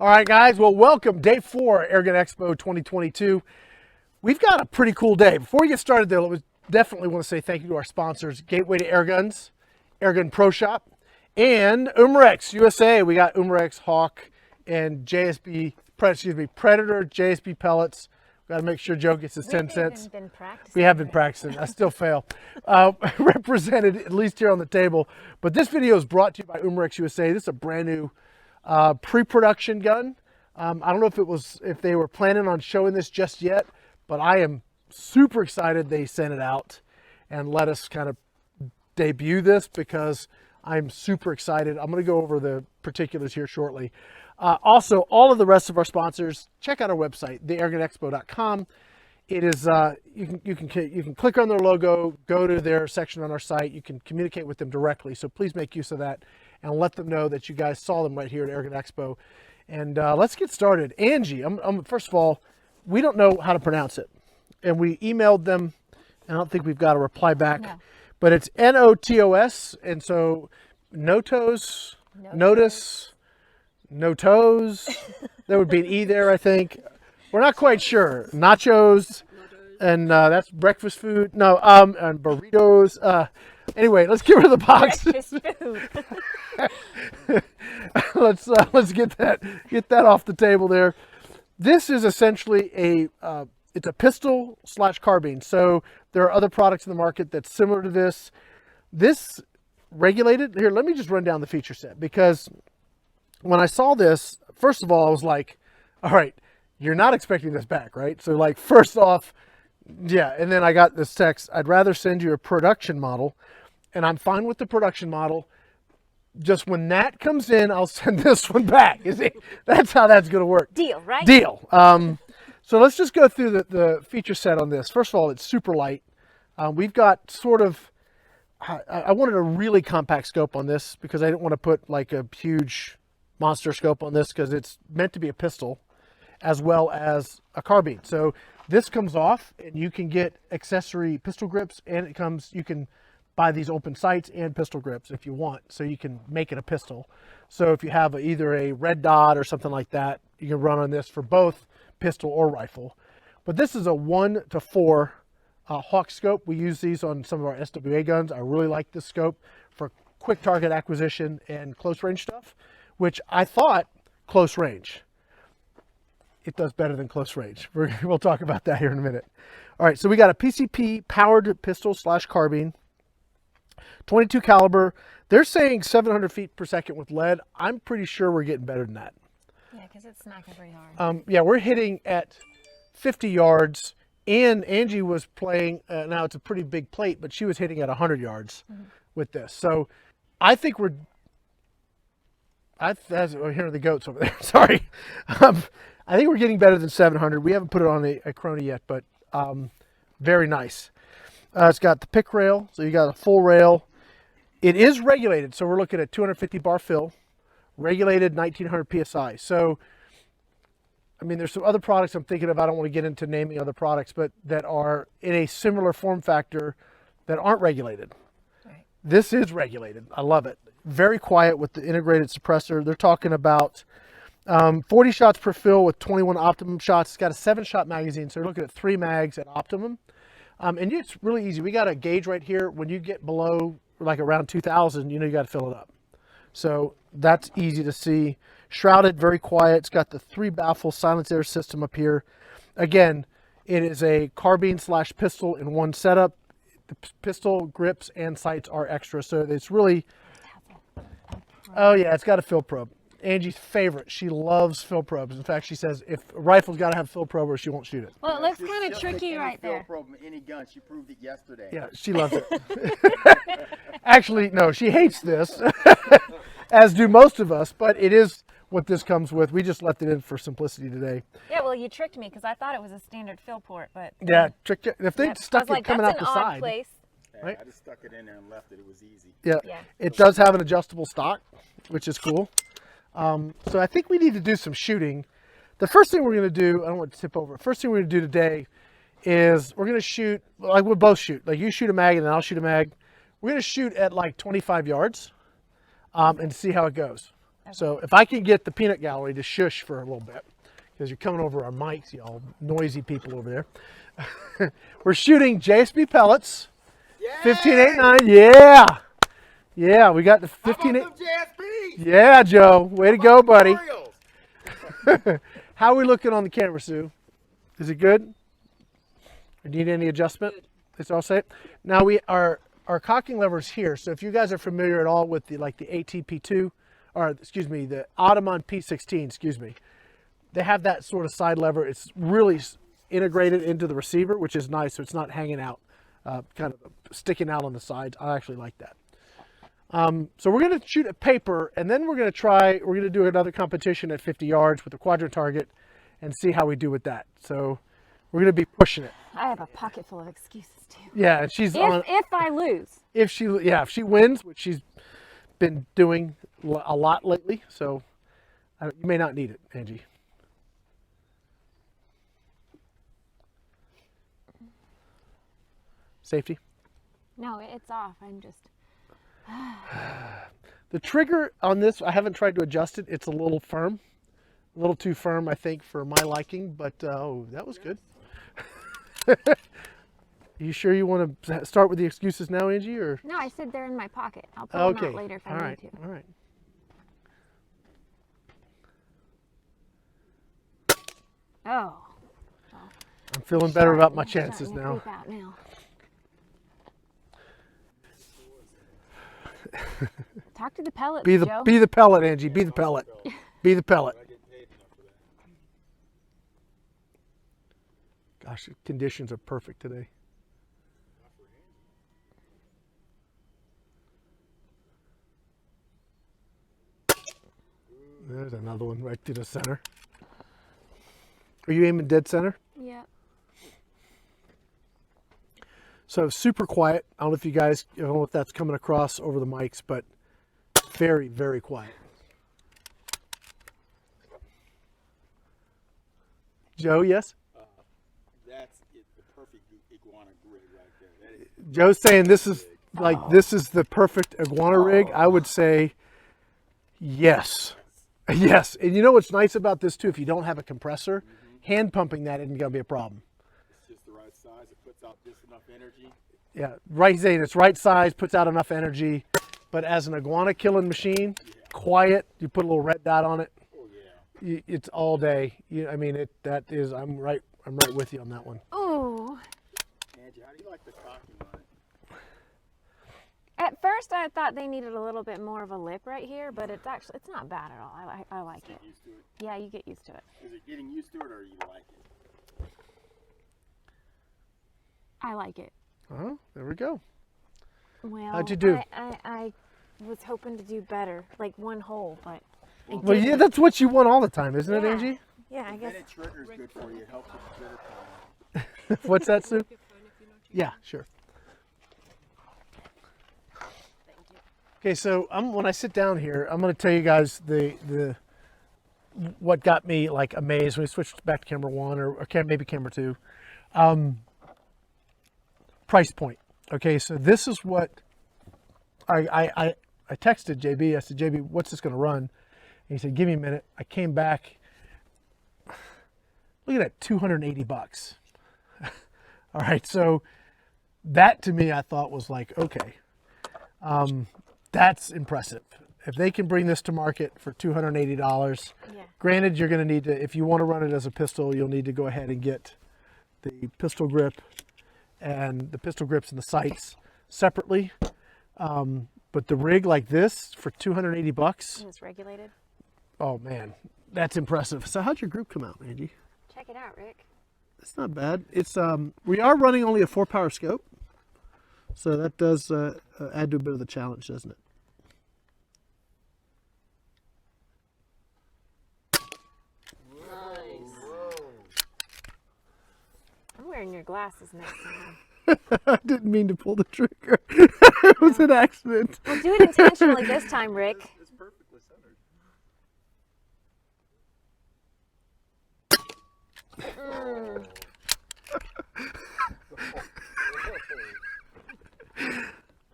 All right, guys. Well, welcome day 4, Airgun Expo 2022. We've got a pretty cool day. Before we get started, though, we definitely want to say thank you to our sponsors, Gateway to Airguns, Airgun Pro Shop, and Umarex USA. We got Umarex Hawk and Predator JSB pellets. Got to make sure Joe gets his 10 cents. We have been practicing. I still fail. Represented at least here on the table. But this video is brought to you by Umarex USA. This is a brand new pre-production gun. I don't know if they were planning on showing this just yet, but I am super excited they sent it out and let us kind of debut this because I'm super excited. I'm going to go over the particulars here shortly. Also, all of the rest of our sponsors, check out our website, theairgunexpo.com. It is you can click on their logo, go to their section on our site. You can communicate with them directly. So please make use of that and let them know that you guys saw them right here at Airgun Expo. And let's get started. Angie, first of all, we don't know how to pronounce it, and we emailed them. I don't think we've got a reply back, but it's Notos, and so Notos, Notice. No toes. There would be an E there, I think. We're not quite sure. Nachos, and that's breakfast food. No, and burritos. Anyway, let's get rid of the box. Breakfast food. let's get that off the table there. This is essentially it's a pistol / carbine. So there are other products in the market that's similar to this. This regulated. Here, let me just run down the feature set because when I saw this, first of all, I was like, all right, you're not expecting this back, right? So like, first off, yeah. And then I got this text, I'd rather send you a production model, and I'm fine with the production model. Just when that comes in, I'll send this one back. You see, that's how that's going to work. Deal, right? Deal. So let's just go through the feature set on this. First of all, it's super light. We've got sort of, I wanted a really compact scope on this because I didn't want to put like a huge monster scope on this because it's meant to be a pistol as well as a carbine. So this comes off and you can get accessory pistol grips, and you can buy these open sights and pistol grips if you want, so you can make it a pistol. So if you have either a red dot or something like that, you can run on this for both pistol or rifle. But this is a 1:4 Hawk scope. We use these on some of our SWA guns. I really like this scope for quick target acquisition and close range stuff, which I thought close range. It does better than close range. We'll talk about that here in a minute. All right, so we got a PCP powered pistol / carbine, 22 caliber. They're saying 700 feet per second with lead. I'm pretty sure we're getting better than that. Yeah, because it's smacking pretty hard. Yeah, we're hitting at 50 yards, and Angie was playing, now it's a pretty big plate, but she was hitting at 100 yards with this. So I think we're, we're hearing the goats over there. Sorry. I think we're getting better than 700. We haven't put it on a Crony yet, but very nice. It's got the pick rail, so you got a full rail. It is regulated, so we're looking at 250 bar fill, regulated 1900 PSI. So, I mean, there's some other products I'm thinking of. I don't want to get into naming other products, but that are in a similar form factor that aren't regulated. Right. This is regulated. I love it. Very quiet with the integrated suppressor. They're talking about 40 shots per fill with 21 optimum shots. It's got a 7-shot magazine, so you're looking at 3 mags at optimum. And it's really easy. We got a gauge right here. When you get below like around 2,000, you know you got to fill it up. So that's easy to see. Shrouded, very quiet. It's got the 3 baffle silence air system up here. Again, it is a carbine / pistol in one setup. The pistol grips and sights are extra, so it's really. Oh yeah, it's got a fill probe. Angie's favorite. She loves fill probes. In fact, she says if a rifle's got to have fill probe or she won't shoot it. Well, it looks kind of tricky right there. Fill probe in any gun. She proved it yesterday. Yeah, she loves it. Actually, no, she hates this, as do most of us, but it is what this comes with. We just left it in for simplicity today. Yeah, well, you tricked me because I thought it was a standard fill port, but yeah, tricked you. If they stuck it like, coming out the side, place. Yeah, right? I just stuck it in there and left it. It was easy. Yeah, it does have an adjustable stock, which is cool. So I think we need to do some shooting. The first thing we're going to do, I don't want to tip over. First thing we're going to do today is we're going to shoot, like we'll both shoot. Like you shoot a mag and then I'll shoot a mag. We're going to shoot at like 25 yards and see how it goes. So if I can get the peanut gallery to shush for a little bit, because you're coming over our mics, y'all noisy people over there. We're shooting JSB pellets. 1589, yeah. Yeah, we got the 15. Yeah, Joe. Way to go, buddy. How are we looking on the camera, Sue? Is it good? Or need any adjustment? It's all set. Now our cocking lever is here. So if you guys are familiar at all with the ATP2, or excuse me, the Ottoman P16, excuse me, they have that sort of side lever. It's really integrated into the receiver, which is nice. So it's not hanging out, kind of sticking out on the sides. I actually like that. So we're going to shoot a paper, and then we're going to do another competition at 50 yards with a quadrant target and see how we do with that. So we're going to be pushing it. I have a pocket full of excuses too. Yeah, and she's if I lose. If she wins, which she's been doing a lot lately, so you may not need it, Angie. Safety? No, it's off. I'm just... The trigger on this, I haven't tried to adjust it. It's a little firm. A little too firm, I think, for my liking, but oh, that was good. You sure you want to start with the excuses now, Angie? Or? No, I said they're in my pocket. I'll pull them out later if I need to. All right. Oh. I'm feeling better about my chances now. Talk to the pellet, Joe. Be the pellet, Angie. Be the pellet. Be the pellet. Gosh, the conditions are perfect today. There's another one right to the center. Are you aiming dead center? Yeah. So super quiet. I don't know if you guys, I don't know if that's coming across over the mics, but very, very quiet. Joe, yes? That's the perfect Iguana rig right there. Joe's saying this is the perfect Iguana rig. I would say yes. Yes. And you know what's nice about this too? If you don't have a compressor, hand pumping that isn't going to be a problem. It's just the right size. It puts out just enough energy. Yeah, right, Zane. It's right size, puts out enough energy. But as an iguana killing machine, quiet. You put a little red dot on it. Oh yeah. It's all day. I mean, that is. I'm right with you on that one. Ooh. Angie, how do you like the cocking on it? At first, I thought they needed a little bit more of a lip right here, but it's not bad at all. I like it. Get used to it. Yeah, you get used to it. Is it getting used to it, or you like it? I like it. Oh, there we go. Well, how'd you do? I was hoping to do better, like one hole, but. Well, yeah, that's what you want all the time, isn't it, Yeah. Angie? Yeah, I guess. And it trigger's good for you. It helps with the trigger power. What's that, Sue? Yeah, sure. Okay, so when I sit down here, I'm going to tell you guys what got me like amazed when we switched back to camera 1 or maybe camera 2. Price point. Okay, so this is what I texted JB. I said, JB, what's this going to run? And he said, give me a minute. I came back. Look at that, $280. All right, so that to me I thought was like, okay, that's impressive. If they can bring this to market for $280, Yeah. granted you're going to need to, if you want to run it as a pistol, you'll need to go ahead and get the pistol grip and the pistol grips and the sights separately. But the rig like this for $280, And it's regulated. oh man, that's impressive. So how'd your group come out, Angie? Check it out, Rick. It's not bad. It's we are running only a 4-power scope, so that does add to a bit of the challenge, doesn't it? I'm wearing your glasses next time. I didn't mean to pull the trigger. It was an accident. Well, do it intentionally this time, Rick. It's perfectly centered.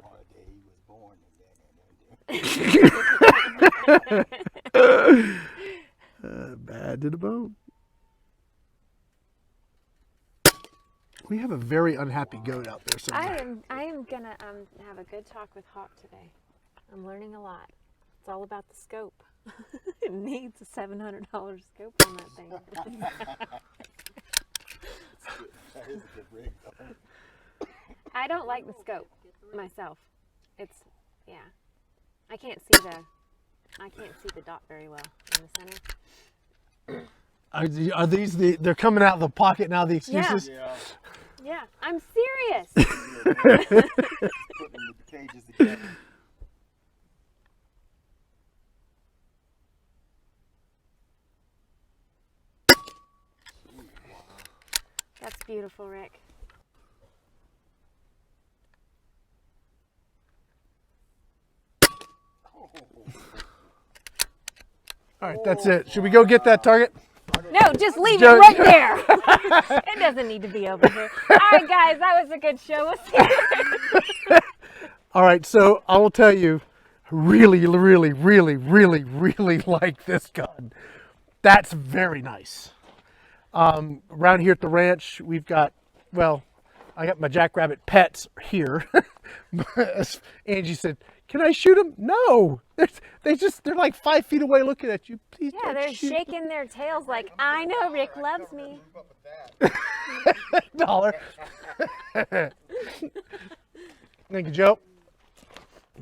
On the day he was born, and then. Bad to the bone. We have a very unhappy goat out there somewhere. I am gonna have a good talk with Hawk today. I'm learning a lot. It's all about the scope. It needs a $700 scope on that thing. That is a good rig, though. I don't like the scope myself. It's, yeah. I can't see the dot very well in the center. Are these they're coming out of the pocket now, the excuses? Yeah. Yeah, I'm serious. Putting the cages together. That's beautiful, Rick. All right, that's it. Should we go get that target? No, just leave Joe- it right there. It doesn't need to be over here. All right, guys, that was a good show. We'll see you. All right, so I will tell you, really like this gun. That's very nice. Around here at the ranch, we've got, well, I got my jackrabbit pets here. Angie said, "Can I shoot them?" No, they're like 5 feet away looking at you. Please Yeah, don't they're shoot. shaking their tails like, I know Rick loves me. $1. Thank you, Joe.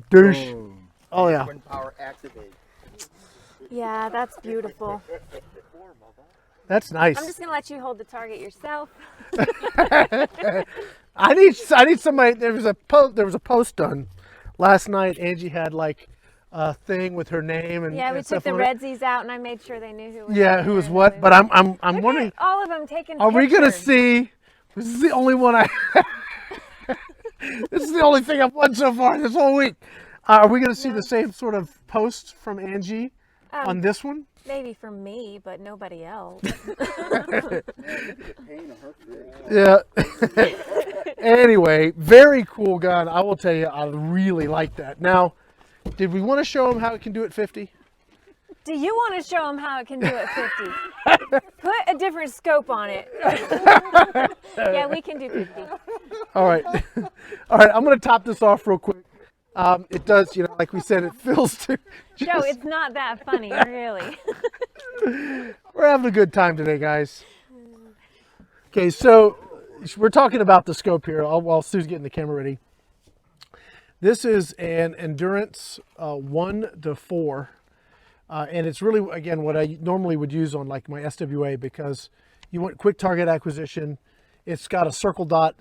Douche. Boom. Oh yeah. Wind power activate. Yeah, that's beautiful. That's nice. I'm just gonna let you hold the target yourself. I need somebody. There was a post done last night. Angie had like a thing with her name and Yeah, we and took stuff the on it. redsies out and I made sure they knew who was Yeah, who was what? But I'm Look wondering, at all of them taking are we gonna pictures. see? This is the only one I. This is the only thing I've won so far this whole week. Are we gonna see the same sort of post from Angie on this one? Maybe for me, but nobody else. Yeah. Anyway, very cool gun. I will tell you, I really like that. Now, did we want to show them how it can do it 50? Do you want to show them how it can do it 50? Put a different scope on it. Yeah, we can do 50. All right. All right, I'm going to top this off real quick. It does, like we said, it fills to. Joe, it's not that funny, really. We're having a good time today, guys. Okay, so we're talking about the scope here while Sue's getting the camera ready. This is an Endurance 1 to 4. And it's really, again, what I normally would use on like my SWA because you want quick target acquisition. It's got a circle dot.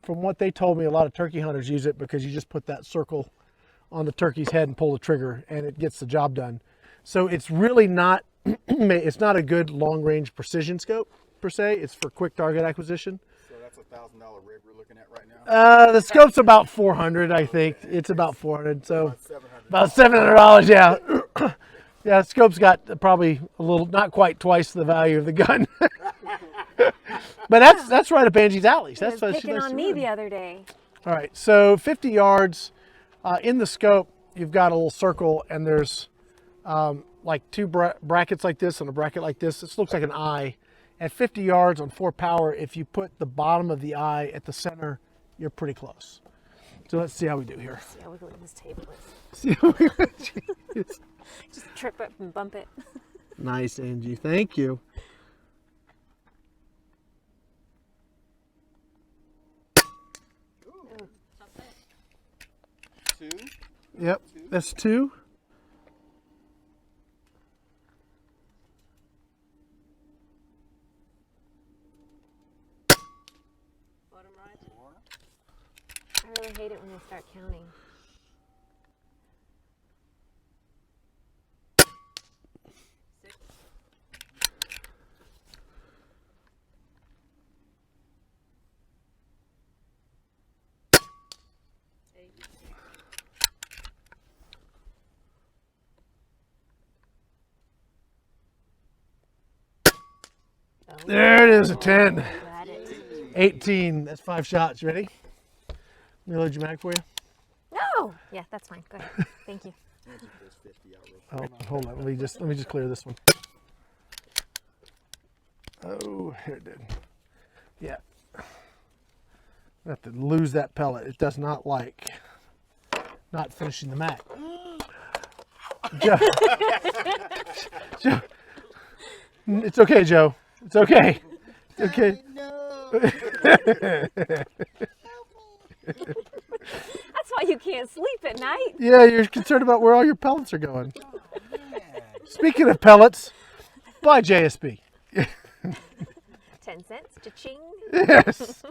From what they told me, a lot of turkey hunters use it because you just put that circle on the turkey's head and pull the trigger and it gets the job done. So it's really not, it's not a good long range precision scope per se. It's for quick target acquisition. So that's a $1,000 rig we're looking at right now. The scope's about 400, I think. It's about 400. So $700. about $700, yeah. Yeah, the scope's got probably a little, not quite twice the value of the gun. But that's right up Angie's alley. He That's was what she picking likes on to me do. the other day. All right, so 50 yards in the scope. You've got a little circle, and there's like two brackets like this and a bracket like this. This looks like an eye. At 50 yards on 4 power, if you put the bottom of the eye at the center, you're pretty close. So let's see how we do here. See how wiggly this table is. See how we Just trip it and bump it. Nice, Angie. Thank you. Two. Yep, that's 2. I really hate it when they start counting. There it is, a 10. Got it. 18. That's 5 shots. Ready? Let me load your mag for you. No! Yeah, that's fine. Go ahead. Thank you. Oh, hold on. Let me just clear this one. Oh, here it did. Yeah. I have to lose that pellet. It does not like not finishing the mag. Joe. Joe. It's okay, Joe. It's okay. It's okay. No. That's why you can't sleep at night. Yeah, you're concerned about where all your pellets are going. Man. Speaking of pellets, buy JSB. 10 cents, cha-ching. Yes.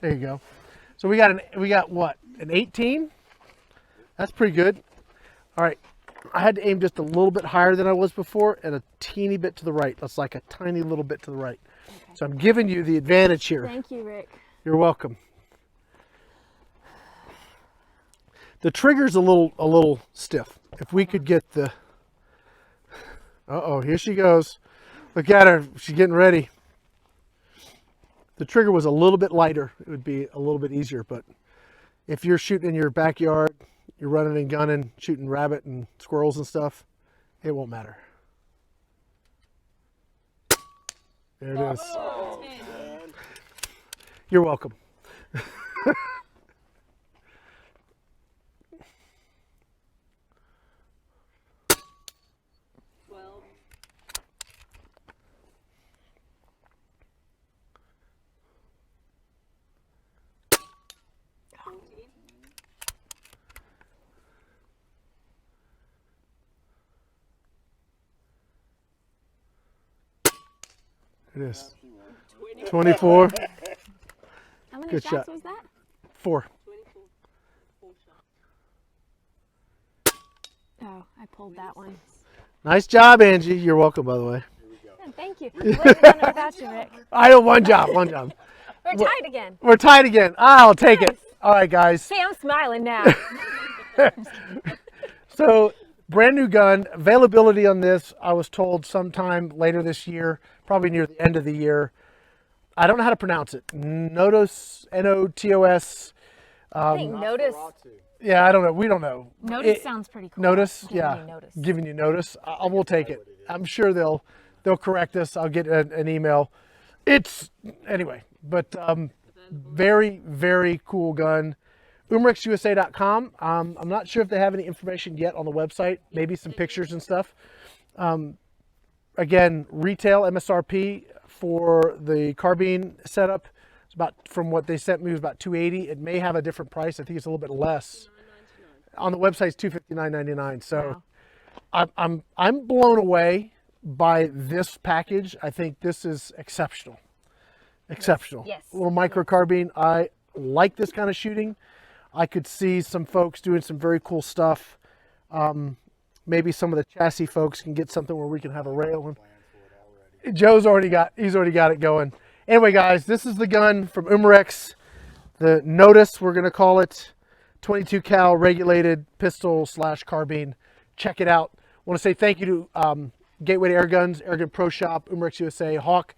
There you go. So we got what? An 18? That's pretty good. All right. I had to aim just a little bit higher than I was before and a teeny bit to the right. That's like a tiny little bit to the right. Okay. So I'm giving you the advantage here. Thank you, Rick. You're welcome. The trigger's a little stiff. If we could get the... Uh-oh, here she goes. Look at her. She's getting ready. The trigger was a little bit lighter. It would be a little bit easier, but if you're shooting in your backyard, you're running and gunning, shooting rabbit and squirrels and stuff, it won't matter. There it is. Oh, man. You're welcome. It is. 24. How many Good shots shot. was that? 4. Oh, I pulled that one. Nice job, Angie. You're welcome, by the way. Oh, thank you. I wouldn't have done it without you, Rick. I know, one job. We're tied again. We're tied again. I'll take it. All right, guys. See, I'm smiling now. So, brand new gun. Availability on this, I was told sometime later this year, probably near the end of the year. I don't know how to pronounce it. Notos, N-O-T-O-S. I think notice. Yeah, I don't know. We don't know. Notice sounds pretty cool. Notice, Giving yeah. you notice. Giving you notice. I will take it. I'm sure they'll correct us. I'll get an email. It's anyway, but very, very cool gun. UmareXUSA.com. I'm not sure if they have any information yet on the website. Maybe some pictures and stuff. Again, retail MSRP for the carbine setup. It's about, from what they sent me, was about $280. It may have a different price. I think it's a little bit less. On the website, it's $259.99. So Wow. I'm blown away by this package. I think this is exceptional. Exceptional. Yes. A little micro-carbine. I like this kind of shooting. I could see some folks doing some very cool stuff. Maybe some of the chassis folks can get something where we can have a rail. And Joe's already got it going. Anyway, guys, this is the gun from Umarex. The Notos, we're going to call it. 22 cal regulated pistol / carbine. Check it out. I want to say thank you to Gateway to Airguns, Airgun Pro Shop, Umarex USA, Hawk,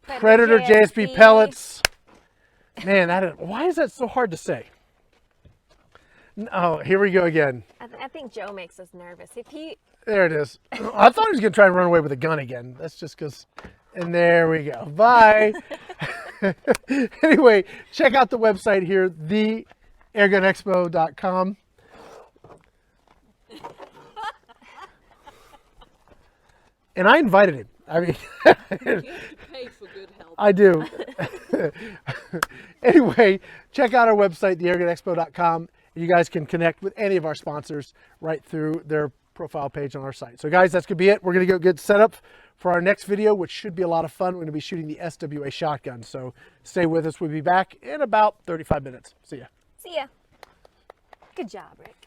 Predator JSB pellets. Man, why is that so hard to say? Oh, here we go again. I think Joe makes us nervous. If he, There it is. I thought he was going to try and run away with a gun again. That's just because. And there we go. Bye. Anyway, check out the website here, theairgunexpo.com. And I invited him. I mean, Pay for good health. I do. Anyway, check out our website, theairgunexpo.com. You guys can connect with any of our sponsors right through their profile page on our site. So guys, that's going to be it. We're going to go get set up for our next video, which should be a lot of fun. We're going to be shooting the SWA shotgun. So stay with us. We'll be back in about 35 minutes. See ya. see ya. Good job, Rick.